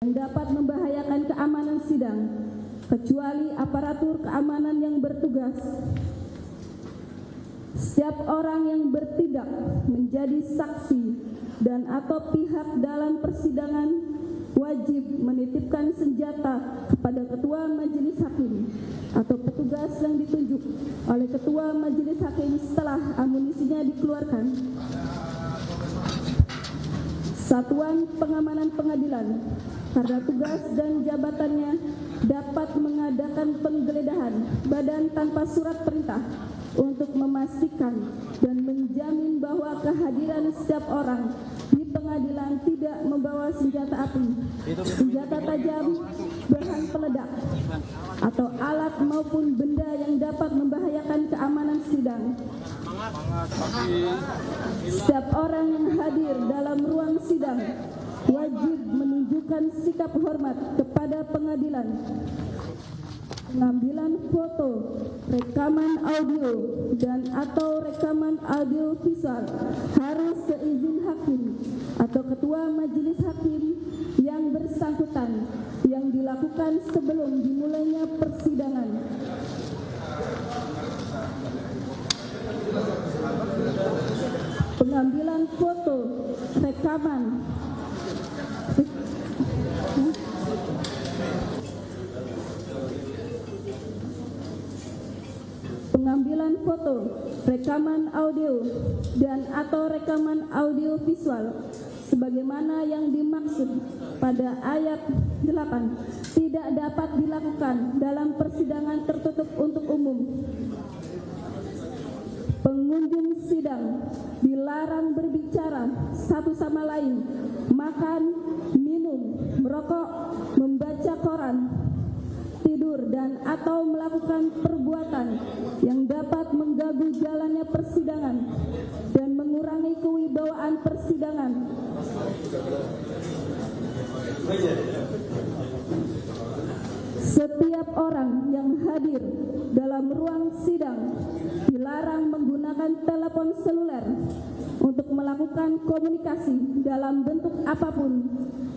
yang dapat membahayakan keamanan sidang, kecuali aparatur keamanan yang bertugas. Setiap orang yang bertindak menjadi saksi dan atau pihak dalam persidangan wajib menitipkan senjata kepada Ketua Majelis Hakim atau petugas yang ditunjuk oleh Ketua Majelis Hakim setelah amunisinya dikeluarkan. Satuan Pengamanan Pengadilan karena tugas dan jabatannya dapat mengadakan penggeledahan badan tanpa surat perintah untuk memastikan dan menjamin bahwa kehadiran setiap orang di pengadilan tidak membawa senjata api, senjata tajam, bahan peledak, atau alat maupun benda yang dapat membahayakan keamanan sidang. Setiap orang yang hadir dalam ruang sidang wajib menunjukkan sikap hormat kepada pengadilan. Pengambilan foto, rekaman audio, dan atau rekaman audio visual harus seizin hakim atau ketua majelis hakim yang bersangkutan yang dilakukan sebelum dimulainya persidangan. Pengambilan foto, rekaman, pengambilan foto, rekaman audio, dan atau rekaman audio visual sebagaimana yang dimaksud pada ayat 8 tidak dapat dilakukan dalam persidangan tertutup untuk umum. Pengunjung sidang dilarang berbicara satu sama lain, makan, minum, merokok, membaca koran, tidur, dan atau melakukan perbuatan yang dapat mengganggu jalannya persidangan dan mengurangi kewibawaan persidangan. Setiap orang yang hadir dalam ruang sidang dilarang menggunakan telepon seluler untuk melakukan komunikasi dalam bentuk apapun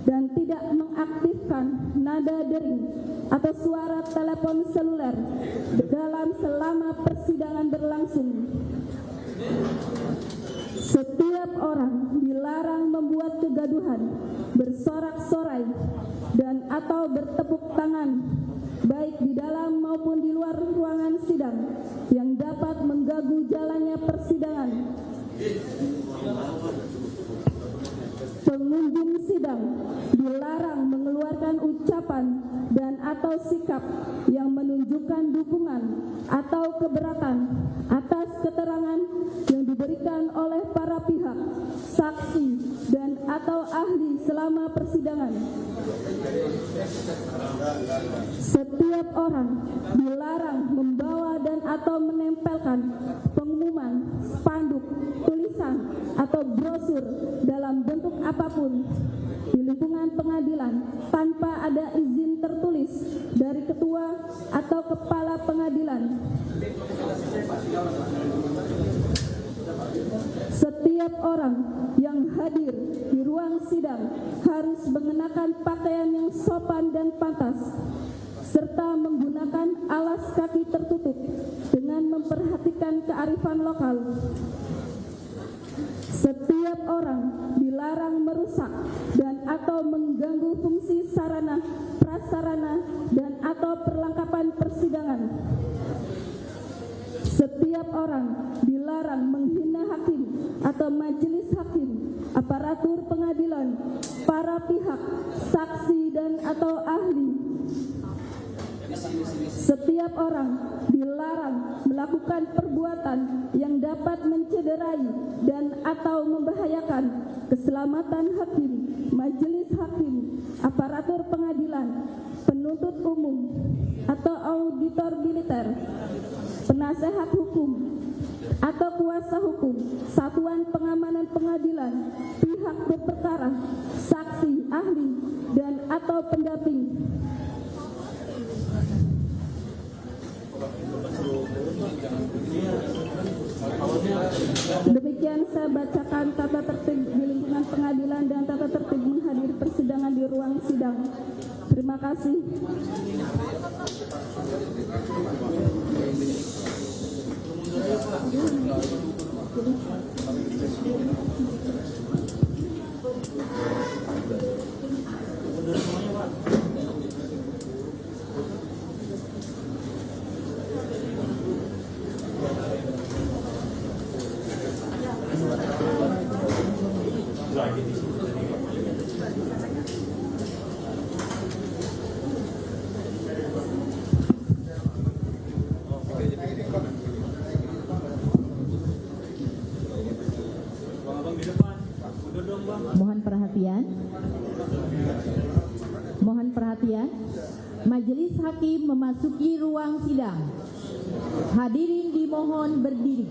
dan tidak mengaktifkan nada dering atau suara telepon seluler dalam selama persidangan berlangsung. Setiap orang dilarang membuat kegaduhan, bersorak-sorai, dan atau bertepuk tangan baik di dalam maupun di luar ruangan sidang yang dapat mengganggu jalannya persidangan. Pengunjung sidang dilarang mengeluarkan ucapan dan atau sikap yang menunjukkan dukungan atau keberatan atas keterangan yang diberikan oleh para pihak, saksi, dan atau ahli selama persidangan. Setiap orang dilarang membawa dan atau menempelkan pengumuman, spanduk, tulisan, atau brosur dalam bentuk apapun di lingkungan pengadilan tanpa ada izin tertulis dari ketua atau kepala pengadilan. Setiap orang yang hadir di ruang sidang harus mengenakan pakaian yang sopan dan pantas serta menggunakan alas kaki tertutup dengan memperhatikan kearifan lokal. Setiap orang dilarang merusak dan atau mengganggu fungsi sarana, prasarana, dan atau perlengkapan persidangan. Setiap orang dilarang menghina hakim atau majelis hakim, aparatur pengadilan, para pihak, saksi, dan atau ahli. Setiap orang dilarang melakukan perbuatan yang dapat mencederai dan atau membahayakan keselamatan hakim, majelis hakim, aparatur pengadilan, penuntut umum, atau auditor militer, penasehat hukum, atau kuasa hukum, satuan pengamanan pengadilan, pihak berperkara, saksi, ahli, dan atau pendamping. Demikian Kemudian saya bacakan tata tertib di lingkungan pengadilan dan tata tertib menghadiri persidangan di ruang sidang. Terima kasih. Mohon perhatian. Mohon perhatian. Majelis hakim memasuki ruang sidang. Hadirin dimohon berdiri.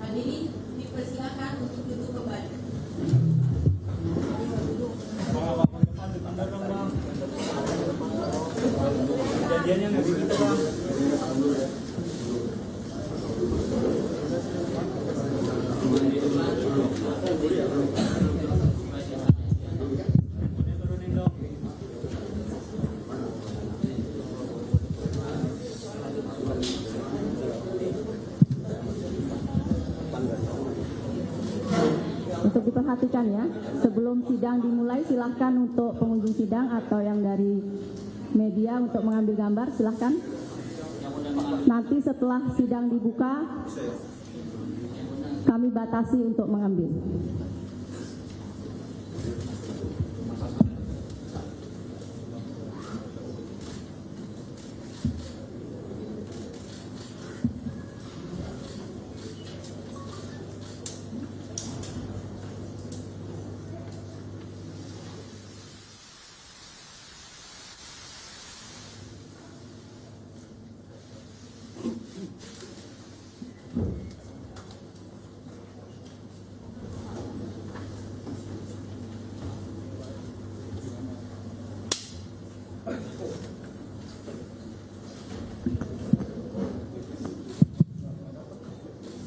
Hadirin dipersilakan untuk duduk kembali. Kejadiannya nggak begitu, Bang. Untuk diperhatikan ya, sebelum sidang dimulai silahkan untuk pengunjung sidang atau yang dari media untuk mengambil gambar silahkan. Nanti setelah sidang dibuka kami batasi untuk mengambil.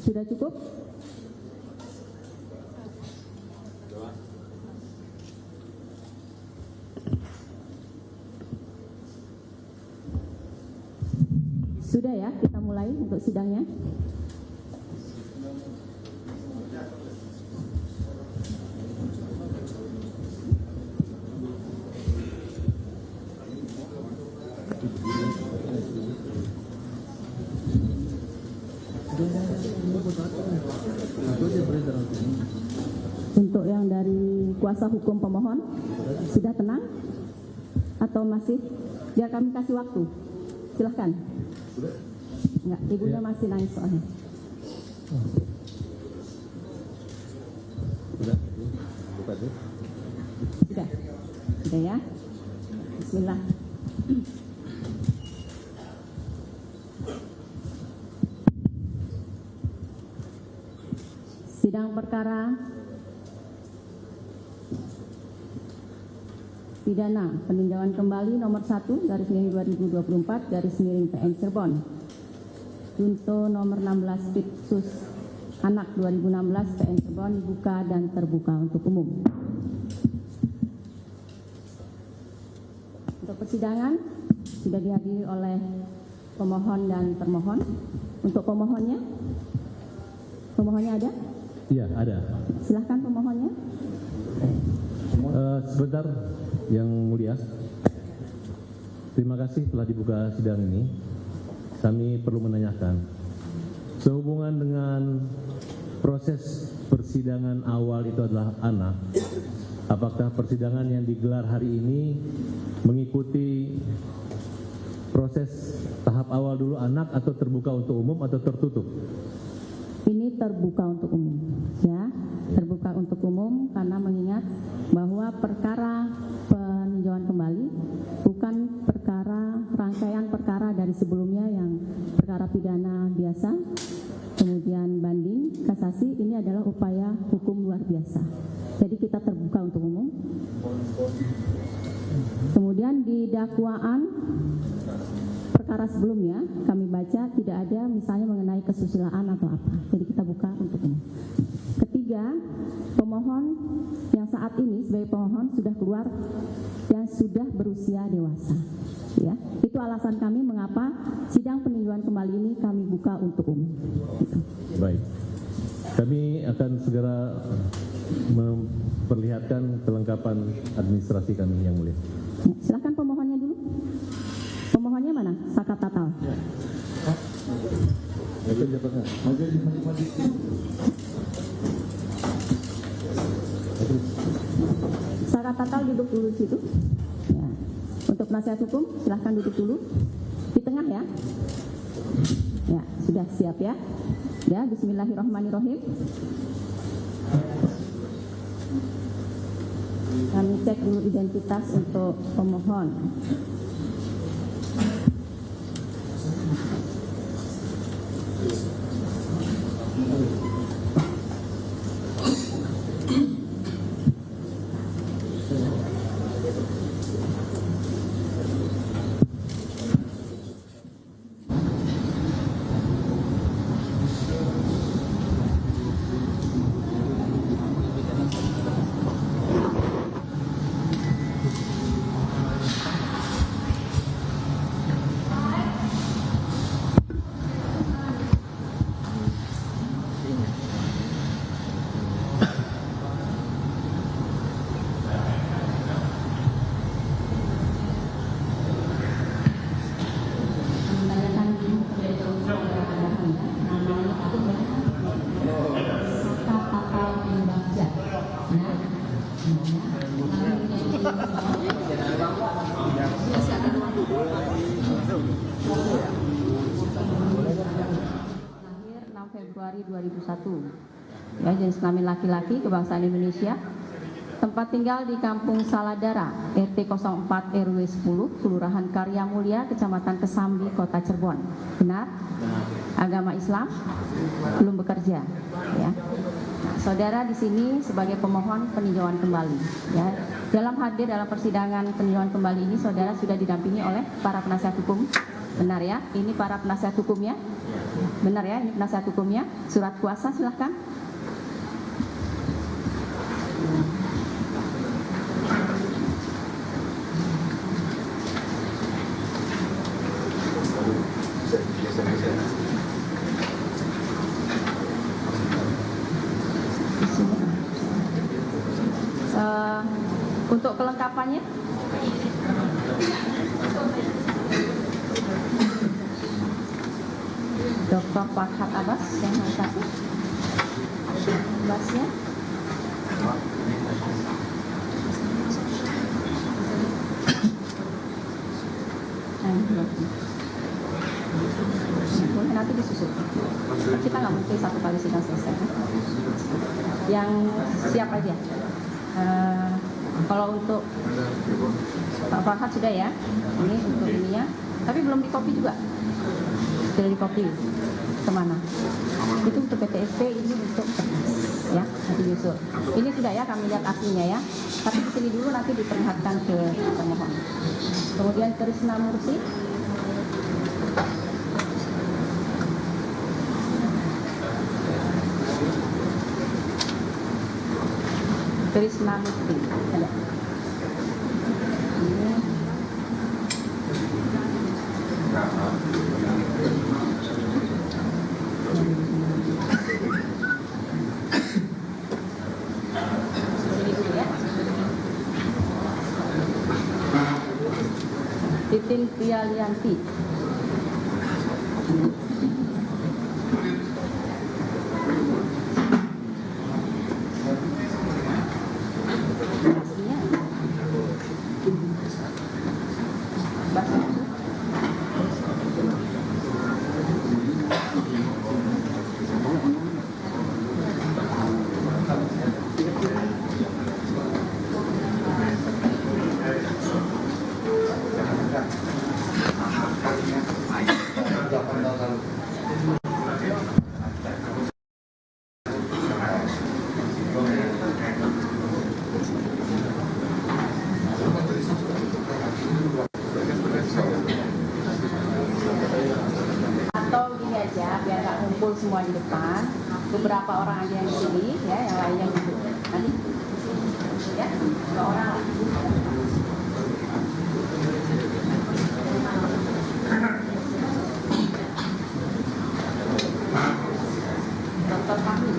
Sudah cukup? Sudah ya, kita mulai untuk sidangnya. Untuk yang dari kuasa hukum pemohon sudah tenang atau masih? Biar kami kasih waktu. Silahkan. Enggak, ibunya masih nangis soalnya. Sudah Ya. Bismillah. Sidang perkara pidana peninjauan kembali nomor 1/2024/PN Cirebon junto nomor 16 Pitsus Anak 2016 PN Cirebon dibuka dan terbuka untuk umum. Untuk persidangan sudah dihadiri oleh pemohon dan termohon. Untuk pemohonnya ada? Iya, ada. Silahkan pemohonnya. Sebentar, Yang Mulia. Terima kasih telah dibuka sidang ini. Kami perlu menanyakan, sehubungan dengan proses persidangan awal itu adalah anak, apakah persidangan yang digelar hari ini mengikuti proses tahap awal dulu anak atau terbuka untuk umum atau tertutup? Ini terbuka untuk umum, ya, terbuka untuk umum karena mengingat bahwa perkara peninjauan kembali bukan perkara rangkaian perkara dari sebelumnya yang perkara pidana biasa, kemudian banding, kasasi, ini adalah upaya hukum luar biasa. Jadi kita terbuka untuk umum. Kemudian di dakwaan perkara sebelumnya kami baca tidak ada misalnya mengenai kesusilaan atau apa. Jadi kita buka untuk umum. Ketiga, pemohon yang saat ini sebagai pemohon sudah keluar dan sudah berusia dewasa. Ya, itu alasan kami mengapa sidang peninjauan kembali ini kami buka untuk umum. Gitu. Baik, kami akan segera memperlihatkan kelengkapan administrasi kami yang mulia. Ya, silakan pemohonnya dulu. Pemohonnya mana? Sakat Tatal. Sakat Tatal duduk dulu situ. Ya. Untuk penasihat hukum silahkan duduk dulu di tengah ya. Ya, sudah siap ya. Ya, bismillahirrahmanirrahim. Kami cek dulu identitas untuk pemohon. Lahir 6 Februari 2001. Ya, jenis kelamin laki-laki, kebangsaan Indonesia. Tempat tinggal di Kampung Saladara, RT 04 RW 10, Kelurahan Karya Mulia, Kecamatan Kesambi, Kota Cirebon. Benar? Agama Islam, belum bekerja. Ya. Nah, saudara di sini sebagai pemohon peninjauan kembali. Ya. Dalam hadir dalam persidangan peninjauan kembali ini, saudara sudah didampingi oleh para penasihat hukum. Benar ya? Ini para penasihat hukumnya. Benar ya? Ini penasihat hukumnya. Surat kuasa silahkan. Untuk kelengkapannya, Dr. Farhad Abbas yang satu, Abbasnya, boleh nanti disusul. Kita nggak mungkin satu kali sidang selesai. Yang siap aja. Kalau untuk Pak Farhad sudah ya, ini untuk ininya, tapi belum di copy juga. Sudah di copy kemana? Itu untuk PTSP, ini untuk ya, nanti nyusul. Ini sudah ya, kami lihat aslinya ya. Tapi di sini dulu nanti diperlihatkan ke pemohon. Kemudian Krisna Mursi. Krisna Mursi ada. Ini. Titin Prialianti. semua di depan, beberapa orang aja yang di sini, ya, yang lainnya duduk. Nanti, ya, 2 orang. Dr. Fahmi.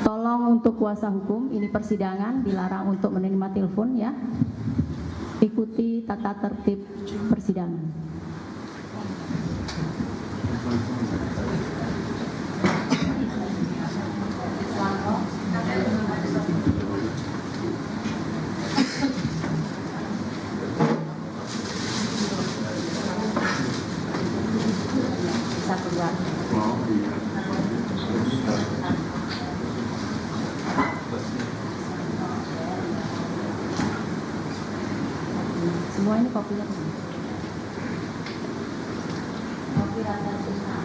Tolong untuk kuasa hukum, ini persidangan, dilarang untuk menerima telepon, ya. Ikuti tata tertib persidangan. Bisa keluar. Semua ini kopinya kan? Kopi rata semua.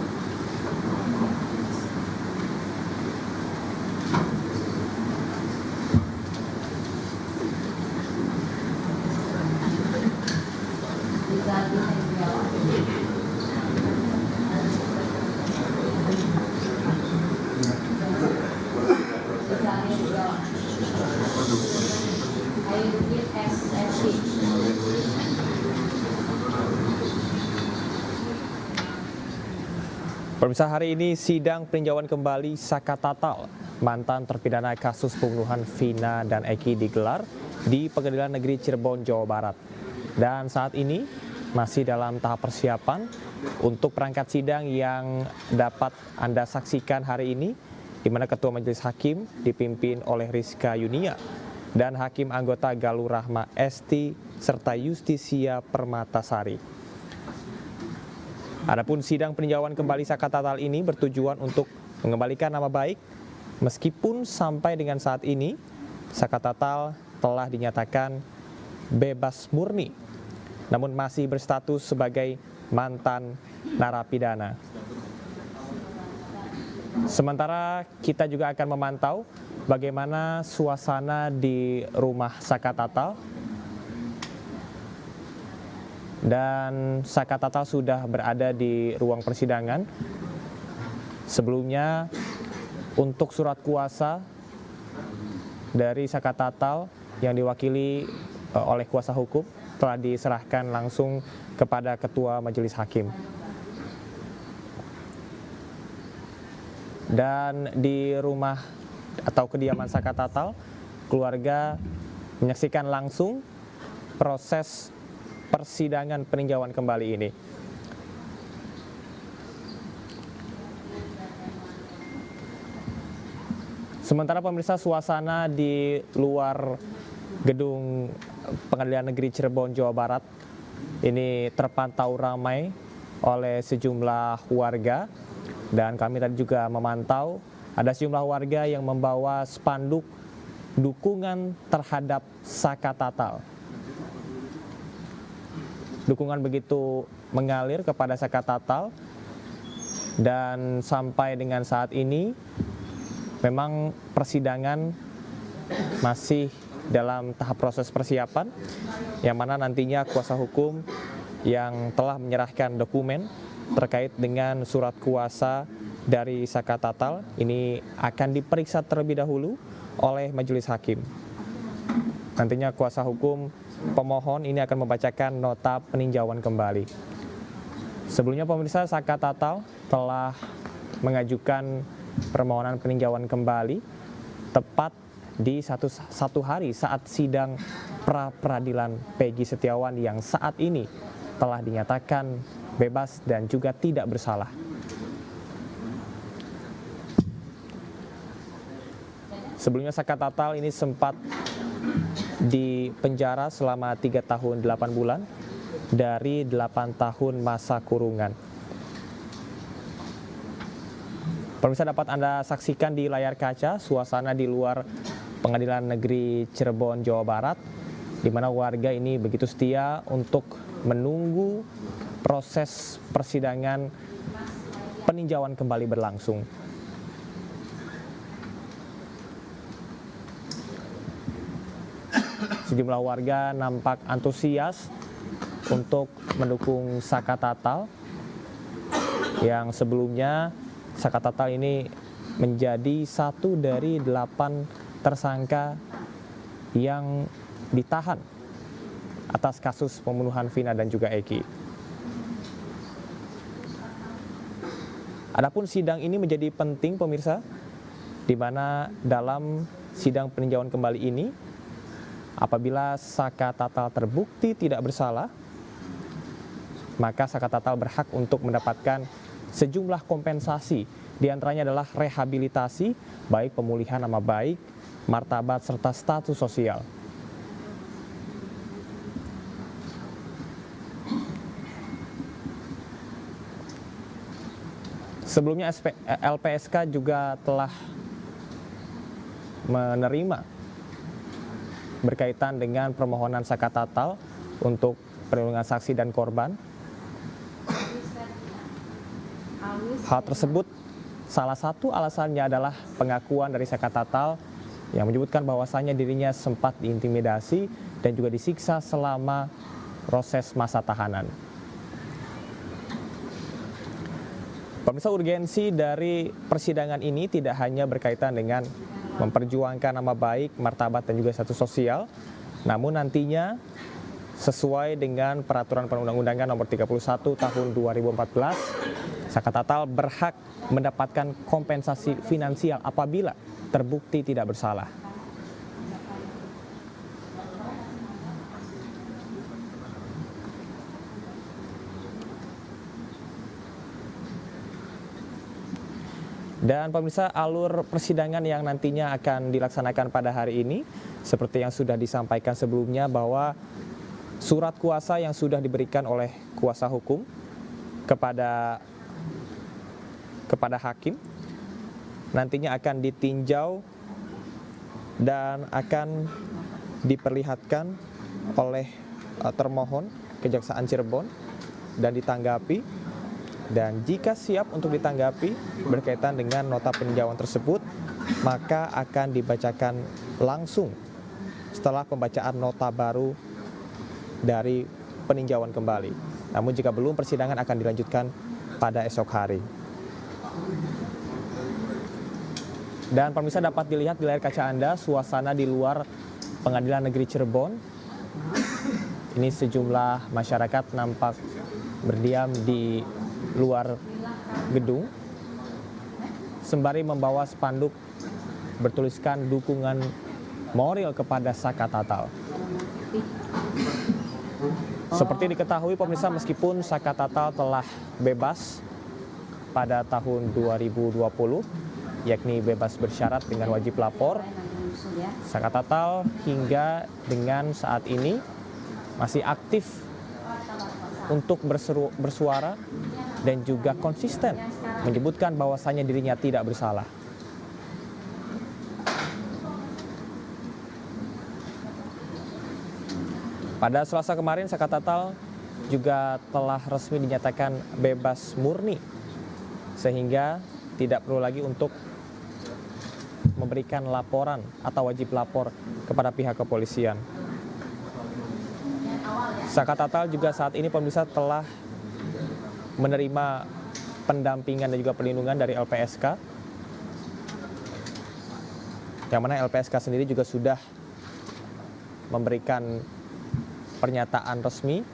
Pemirsa, hari ini sidang peninjauan kembali Saka Tatal, mantan terpidana kasus pembunuhan Vina dan Eki digelar di Pengadilan Negeri Cirebon, Jawa Barat. Dan saat ini masih dalam tahap persiapan untuk perangkat sidang yang dapat Anda saksikan hari ini, di mana Ketua Majelis Hakim dipimpin oleh Rizka Yunia dan Hakim anggota Galuh Rahma Esti serta Justisia Permatasari. Adapun sidang peninjauan kembali Saka Tatal ini bertujuan untuk mengembalikan nama baik, meskipun sampai dengan saat ini Saka Tatal telah dinyatakan bebas murni, namun masih berstatus sebagai mantan narapidana. Sementara kita juga akan memantau bagaimana suasana di rumah Saka Tatal. Dan Saka Tatal sudah berada di ruang persidangan. Sebelumnya untuk surat kuasa dari Saka Tatal yang diwakili oleh kuasa hukum telah diserahkan langsung kepada Ketua Majelis Hakim. Dan di rumah atau kediaman Saka Tatal, keluarga menyaksikan langsung proses persidangan peninjauan kembali ini. Sementara pemirsa, suasana di luar gedung Pengadilan Negeri Cirebon, Jawa Barat ini terpantau ramai oleh sejumlah warga, dan kami tadi juga memantau ada sejumlah warga yang membawa spanduk dukungan terhadap Saka Tatal. Dukungan begitu mengalir kepada Saka Tatal, dan sampai dengan saat ini memang persidangan masih dalam tahap proses persiapan, yang mana nantinya kuasa hukum yang telah menyerahkan dokumen terkait dengan surat kuasa dari Saka Tatal ini akan diperiksa terlebih dahulu oleh Majelis Hakim. Nantinya kuasa hukum pemohon ini akan membacakan nota peninjauan kembali. Sebelumnya pemirsa, Saka Tatal telah mengajukan permohonan peninjauan kembali tepat di satu hari saat sidang pra-peradilan Peggy Setiawan yang saat ini telah dinyatakan bebas dan juga tidak bersalah. Sebelumnya Saka Tatal ini sempat dipenjara selama 3 tahun 8 bulan dari 8 tahun masa kurungan. Pemirsa, dapat Anda saksikan di layar kaca suasana di luar Pengadilan Negeri Cirebon, Jawa Barat, di mana warga ini begitu setia untuk menunggu proses persidangan peninjauan kembali berlangsung. Sejumlah warga nampak antusias untuk mendukung Saka Tatal yang sebelumnya Saka Tatal ini menjadi satu dari 8 tersangka yang ditahan atas kasus pembunuhan Vina dan juga Eki. Adapun sidang ini menjadi penting pemirsa, di mana dalam sidang peninjauan kembali ini apabila Saka Tatal terbukti tidak bersalah, maka Saka Tatal berhak untuk mendapatkan sejumlah kompensasi. Di antaranya adalah rehabilitasi, baik pemulihan nama baik, martabat, serta status sosial. Sebelumnya LPSK juga telah menerima berkaitan dengan permohonan Saka Tatal untuk perlindungan saksi dan korban. Hal tersebut salah satu alasannya adalah pengakuan dari Saka Tatal yang menyebutkan bahwasannya dirinya sempat diintimidasi dan juga disiksa selama proses masa tahanan. Pemirsa, urgensi dari persidangan ini tidak hanya berkaitan dengan memperjuangkan nama baik, martabat, dan juga status sosial, namun nantinya sesuai dengan peraturan perundang-undangan nomor 31 tahun 2014, Saka Tatal berhak mendapatkan kompensasi finansial apabila terbukti tidak bersalah. Dan pemirsa, alur persidangan yang nantinya akan dilaksanakan pada hari ini, seperti yang sudah disampaikan sebelumnya bahwa surat kuasa yang sudah diberikan oleh kuasa hukum kepada hakim nantinya akan ditinjau dan akan diperlihatkan oleh termohon Kejaksaan Cirebon dan ditanggapi. Dan jika siap untuk ditanggapi berkaitan dengan nota peninjauan tersebut, maka akan dibacakan langsung setelah pembacaan nota baru dari peninjauan kembali. Namun jika belum, persidangan akan dilanjutkan pada esok hari. Dan pemirsa, dapat dilihat di layar kaca Anda suasana di luar Pengadilan Negeri Cirebon. Ini sejumlah masyarakat nampak berdiam di luar gedung sembari membawa spanduk bertuliskan dukungan moral kepada Saka Tatal. Seperti diketahui pemirsa, meskipun Saka Tatal telah bebas pada tahun 2020, yakni bebas bersyarat dengan wajib lapor, Saka Tatal hingga dengan saat ini masih aktif untuk bersuara dan juga konsisten menyebutkan bahwasannya dirinya tidak bersalah. Pada Selasa kemarin, Saka Tatal juga telah resmi dinyatakan bebas murni, sehingga tidak perlu lagi untuk memberikan laporan atau wajib lapor kepada pihak kepolisian. Saka Tatal juga saat ini pemirsa telah menerima pendampingan dan juga perlindungan dari LPSK, yang mana LPSK sendiri juga sudah memberikan pernyataan resmi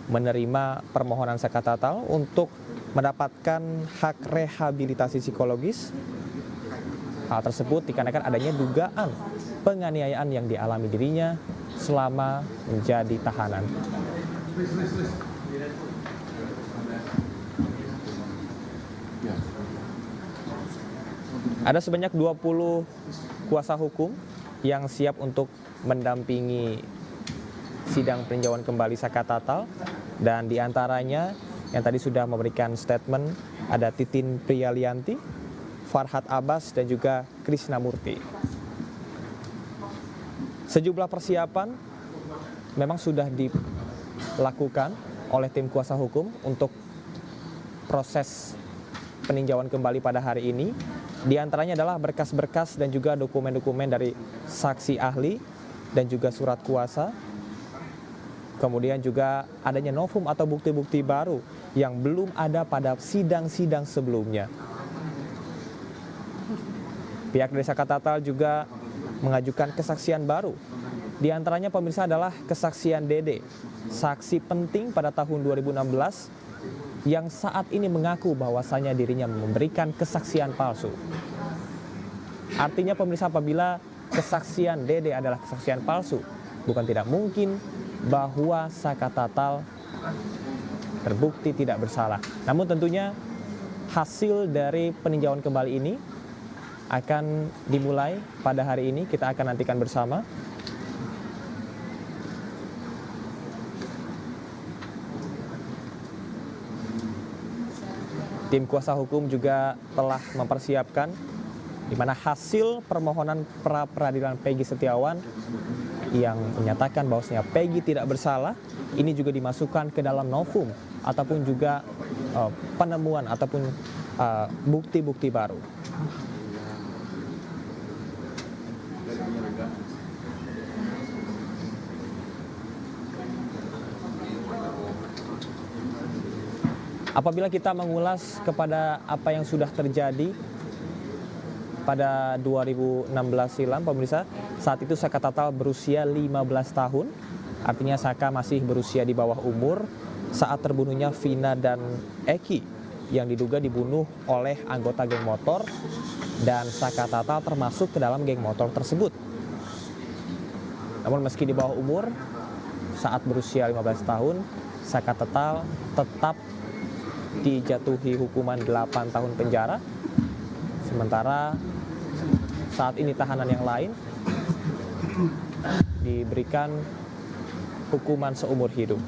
menerima permohonan Sakatatal untuk mendapatkan hak rehabilitasi psikologis. Hal tersebut dikarenakan adanya dugaan penganiayaan yang dialami dirinya selama menjadi tahanan. Ada sebanyak 20 kuasa hukum yang siap untuk mendampingi sidang peninjauan kembali Sakatatal, dan diantaranya yang tadi sudah memberikan statement ada Titin Priyalianti, Farhad Abbas, dan juga Krisnamurti. Sejumlah persiapan memang sudah dilakukan oleh tim kuasa hukum untuk proses peninjauan kembali pada hari ini. Di antaranya adalah berkas-berkas dan juga dokumen-dokumen dari saksi ahli dan juga surat kuasa. Kemudian juga adanya novum atau bukti-bukti baru yang belum ada pada sidang-sidang sebelumnya. Pihak dari Sakatatal juga mengajukan kesaksian baru. Di antaranya pemirsa adalah kesaksian Dede, saksi penting pada tahun 2016 yang saat ini mengaku bahwasanya dirinya memberikan kesaksian palsu. Artinya pemirsa, apabila kesaksian Dede adalah kesaksian palsu, bukan tidak mungkin bahwa Sakatatal terbukti tidak bersalah. Namun tentunya hasil dari peninjauan kembali ini akan dimulai pada hari ini, kita akan nantikan bersama. Tim kuasa hukum juga telah mempersiapkan di mana hasil permohonan pra peradilan Peggy Setiawan yang menyatakan bahwasanya Peggy tidak bersalah ini juga dimasukkan ke dalam novum ataupun juga penemuan ataupun bukti-bukti baru. Apabila kita mengulas kepada apa yang sudah terjadi pada 2016 silam, pemirsa, saat itu Sakatatal berusia 15 tahun, artinya Saka masih berusia di bawah umur saat terbunuhnya Vina dan Eki yang diduga dibunuh oleh anggota geng motor, dan Sakatatal termasuk ke dalam geng motor tersebut. Namun meski di bawah umur, saat berusia 15 tahun, Sakatatal tetap dijatuhi hukuman 8 tahun penjara, sementara saat ini tahanan yang lain diberikan hukuman seumur hidup.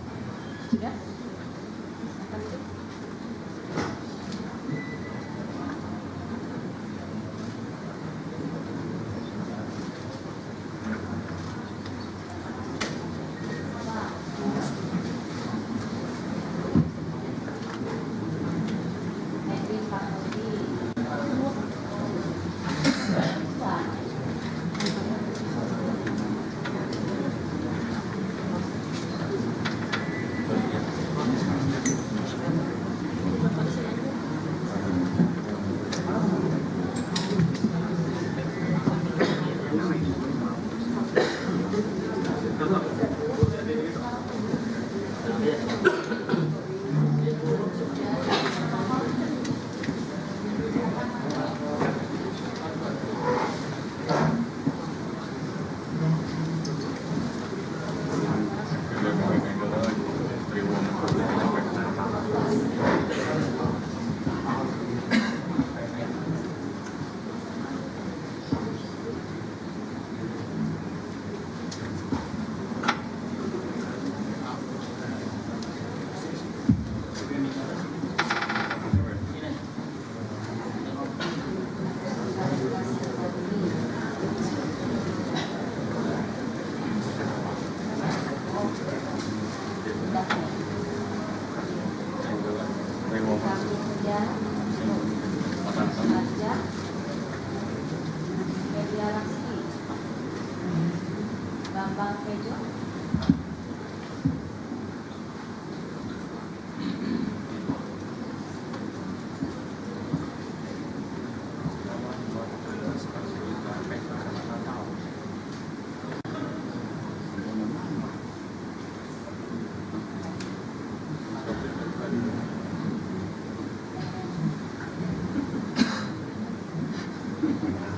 berikutnya.